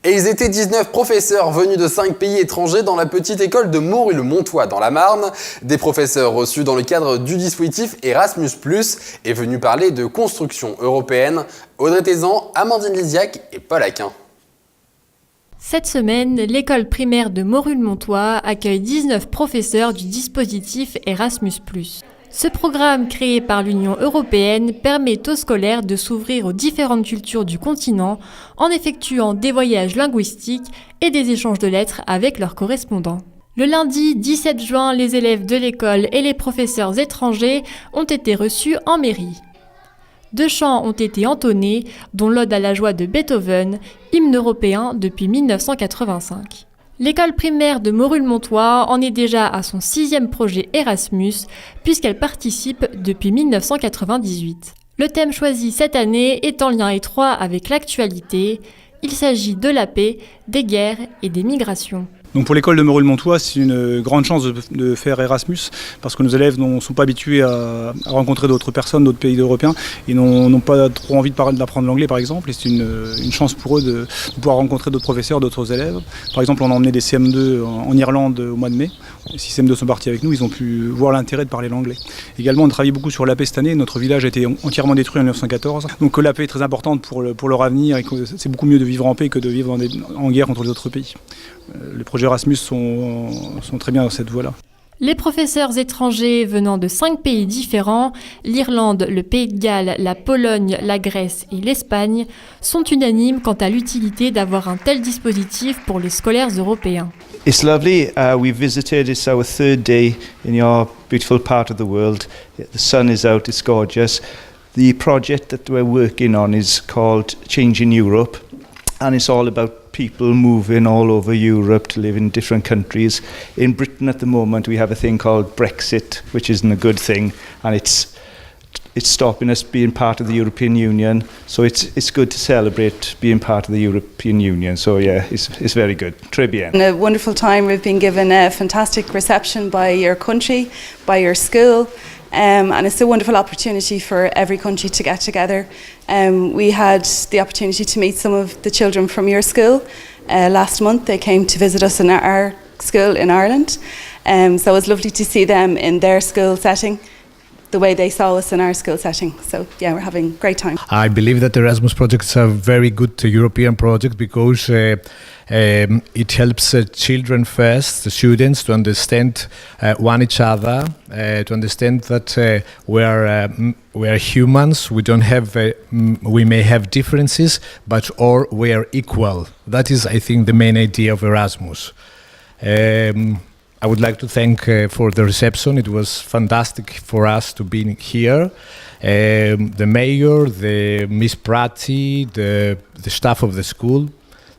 Et ils étaient 19 professeurs venus de 5 pays étrangers dans la petite école de Montruy-le-Montois dans la Marne. Des professeurs reçus dans le cadre du dispositif Erasmus+, est venu parler de construction européenne. Audrey Tézan, Amandine Lisiac et Paul Aquin. Cette semaine, l'école primaire de Montruy-le-Montois accueille 19 professeurs du dispositif Erasmus+. Ce programme créé par l'Union européenne permet aux scolaires de s'ouvrir aux différentes cultures du continent en effectuant des voyages linguistiques et des échanges de lettres avec leurs correspondants. Le lundi 17 juin, les élèves de l'école et les professeurs étrangers ont été reçus en mairie. 2 chants ont été entonnés, dont l'Ode à la joie de Beethoven, hymne européen depuis 1985. L'école primaire de Montruy-le-Montois en est déjà à son 6e projet Erasmus, puisqu'elle participe depuis 1998. Le thème choisi cette année est en lien étroit avec l'actualité. Il s'agit de la paix, des guerres et des migrations. Donc pour l'école de Montruy-le-Montois, c'est une grande chance de faire Erasmus parce que nos élèves ne sont pas habitués à rencontrer d'autres personnes, d'autres pays européens. Ils n'ont pas trop envie d'apprendre l'anglais par exemple. Et c'est une chance pour eux de pouvoir rencontrer d'autres professeurs, d'autres élèves. Par exemple, on a emmené des CM2 en Irlande au mois de mai. Si CM2 sont partis avec nous, ils ont pu voir l'intérêt de parler l'anglais. Également, on travaille beaucoup sur la paix cette année. Notre village a été entièrement détruit en 1914. Donc la paix est très importante pour leur avenir et c'est beaucoup mieux de vivre en paix que de vivre en guerre contre les autres pays. Les projets Erasmus sont très bien dans cette voie-là. Les professeurs étrangers venant de 5 pays différents, l'Irlande, le Pays de Galles, la Pologne, la Grèce et l'Espagne, sont unanimes quant à l'utilité d'avoir un tel dispositif pour les scolaires européens. It's lovely. We've visited. It's our 3rd day in your beautiful part of the world. The sun is out. It's gorgeous. The project that we're working on is called Changing Europe, and it's all about people moving all over Europe to live in different countries. In Britain at the moment we have a thing called Brexit, which isn't a good thing, and it's stopping us being part of the European Union. So it's good to celebrate being part of the European Union. So yeah, it's very good. Très bien. A wonderful time. We've been given a fantastic reception by your country, by your school. And it's a wonderful opportunity for every country to get together. We had the opportunity to meet some of the children from your school last month. They came to visit us in our school in Ireland. So it was lovely to see them in their school setting, the way they saw us in our school setting. So yeah, we're having a great time. I believe that Erasmus projects are very good European projects because it helps children first, the students, to understand each other, to understand that we are humans. We don't have we may have differences, but we are equal. That is, I think, the main idea of Erasmus. I would like to thank for the reception. It was fantastic for us to be here. The mayor, the Miss Prati, the staff of the school.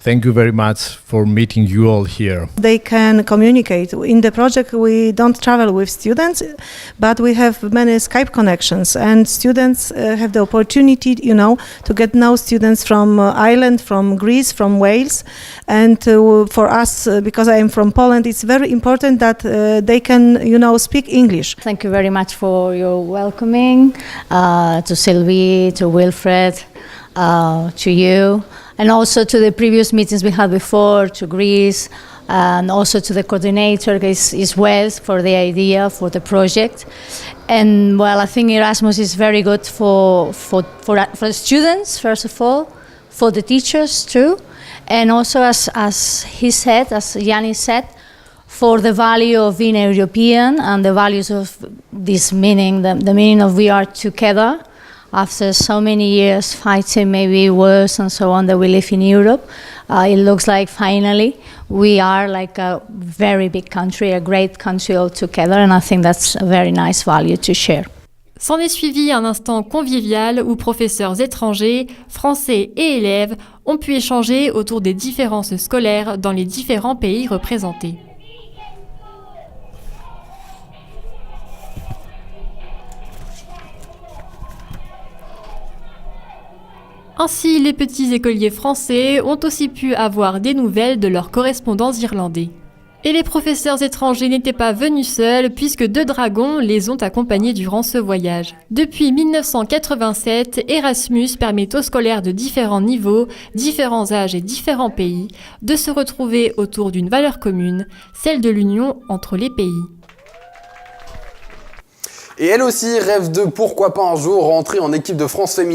Thank you very much for meeting you all here. They can communicate. In the project we don't travel with students, but we have many Skype connections, and students have the opportunity, to get know students from Ireland, from Greece, from Wales. And for us, because I am from Poland, it's very important that they can, speak English. Thank you very much for your welcoming, to Sylvie, to Wilfred, to you. And also to the previous meetings we had before, to Greece, and also to the coordinator, is Wes, for the idea, for the project. And well, I think Erasmus is very good for the students, first of all, for the teachers too, and also as Yannis said, for the value of being a European and the values of this meaning, the meaning of we are together. After so many years fighting, maybe wars and so on, that we live in Europe, it looks like finally we are like a very big country, a great country all together, and I think that's a very nice value to share. S'en est suivi un instant convivial où professeurs étrangers, français et élèves ont pu échanger autour des différences scolaires dans les différents pays représentés. Ainsi, les petits écoliers français ont aussi pu avoir des nouvelles de leurs correspondants irlandais. Et les professeurs étrangers n'étaient pas venus seuls puisque 2 dragons les ont accompagnés durant ce voyage. Depuis 1987, Erasmus permet aux scolaires de différents niveaux, différents âges et différents pays de se retrouver autour d'une valeur commune, celle de l'union entre les pays. Et elle aussi rêve de pourquoi pas un jour rentrer en équipe de France féminine.